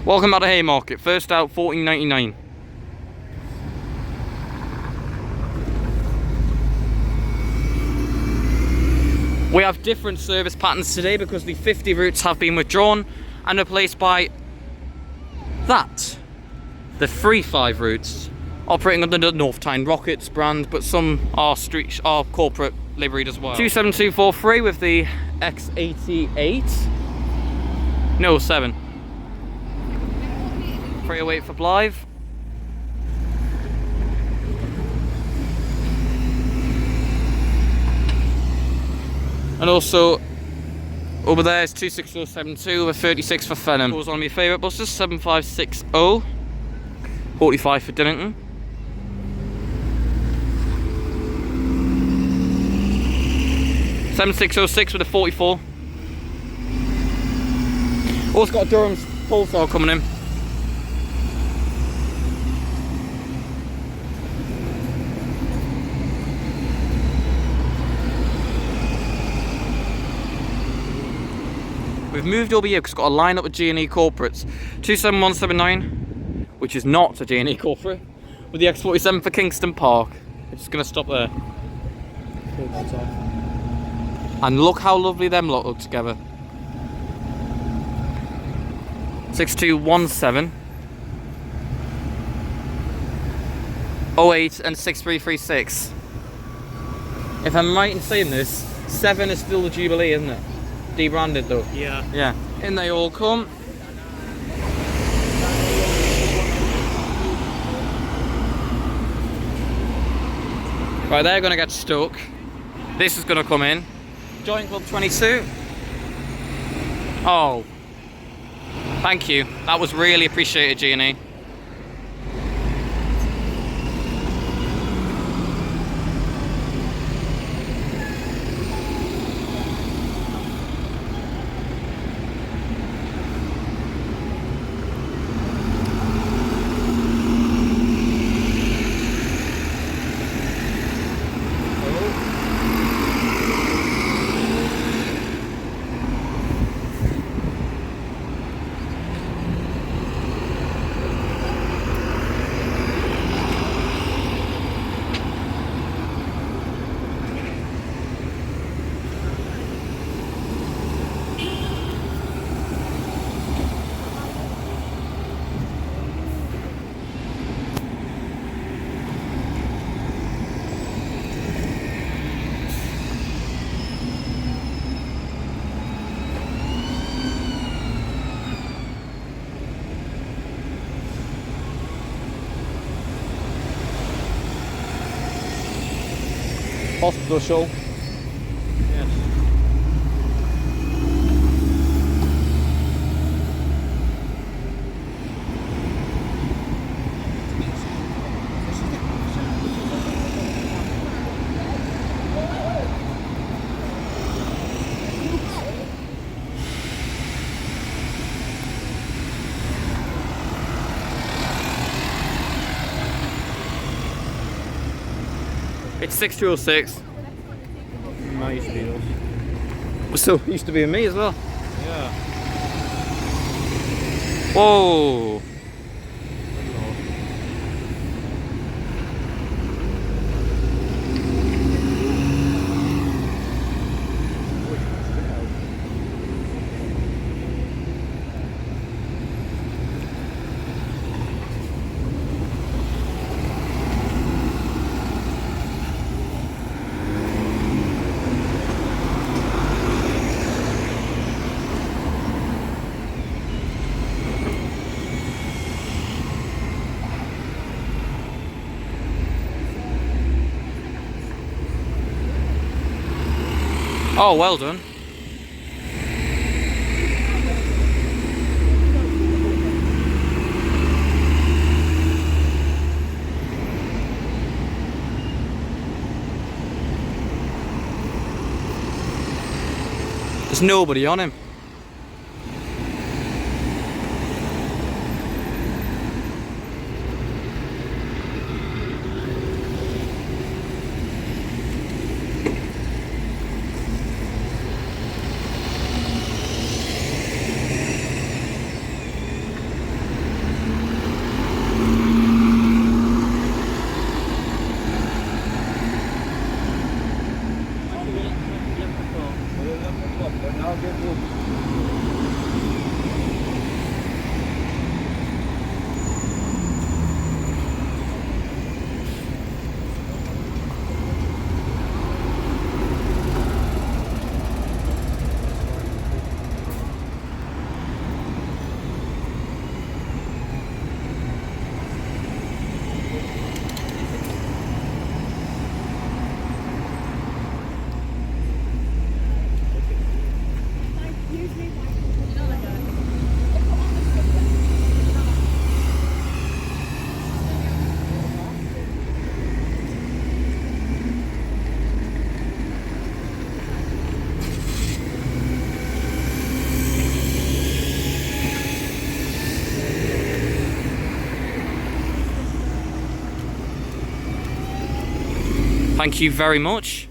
Welcome out to Haymarket. First out, $14.99. We have different service patterns today because the 50 routes have been withdrawn and replaced by that. The 35 routes operating under the North Tyne Rockets brand, but some are corporate liveried as well. 27243 with the X88. No, 7. 308 for Blythe. And also, over there is 26072 with 36 for Fenham. Goes on my favourite buses, 7560, 45 for Dinnington. $7606 with a 44. Also got a Durham's Pulsar coming in. We've moved over here because it's got a line up with G&E corporates. 27179, which is not a G&E corporate, with the X47 for Kingston Park. It's just going to stop there. And look how lovely them lot look together. 6217, 08 and 6336. If I'm right in saying this, 7 is still the Jubilee, isn't it? Debranded though. Yeah. Yeah. In they all come. Right, they're gonna get stuck. This is gonna come in. Joint Club 22. Oh. Thank you. That was really appreciated, G&E. Hospital show. Yes. It's 6206. Mine used to be us. So it used to be me as well. Yeah. Whoa. Oh, well done. There's nobody on him. Thank you very much.